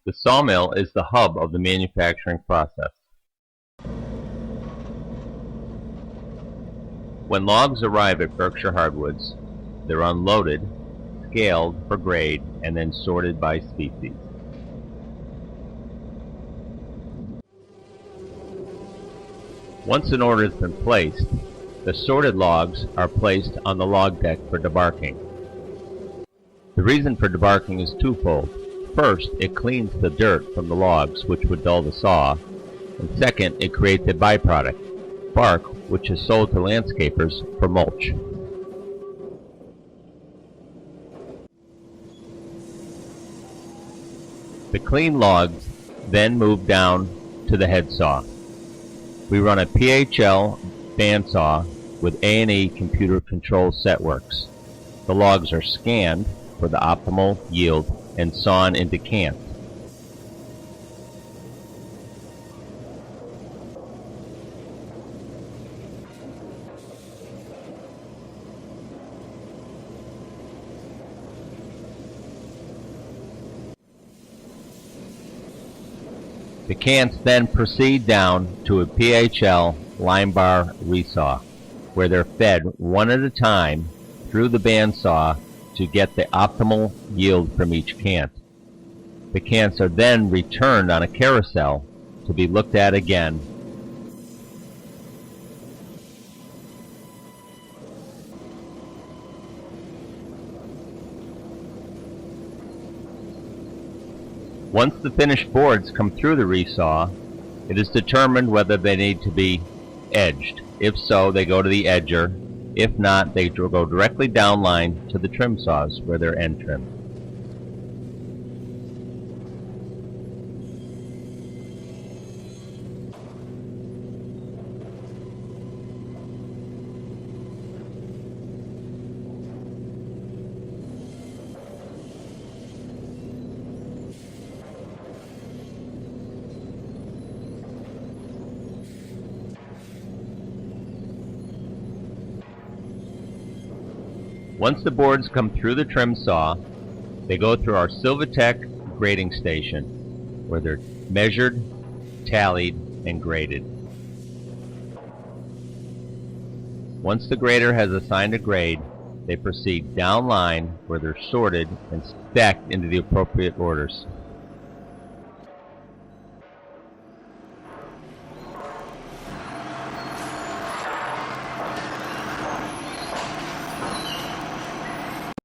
The sawmill is the hub of the manufacturing process. When logs arrive at Berkshire Hardwoods, they're unloaded, scaled for grade, and then sorted by species. Once an order has been placed, the sorted logs are placed on the log deck for debarking. The reason for debarking is twofold. First, it cleans the dirt from the logs, which would dull the saw, and second, it creates a byproduct, bark, which is sold to landscapers for mulch. The clean logs then move down to the head saw. We run a PHL bandsaw with A&E computer control setworks. The logs are scanned for the optimal yield and sawn into cans. The cans then proceed down to a PHL line bar resaw, where they're fed one at a time through the bandsaw to get the optimal yield from each cant. The cants are then returned on a carousel to be looked at again. Once the finished boards come through the resaw, it is determined whether they need to be edged. If so, they go to the edger. If not, they go directly downline to the trim saws where they're end trimmed. Once the boards come through the trim saw, they go through our Silvatech grading station, where they're measured, tallied, and graded. Once the grader has assigned a grade, they proceed down line where they're sorted and stacked into the appropriate orders.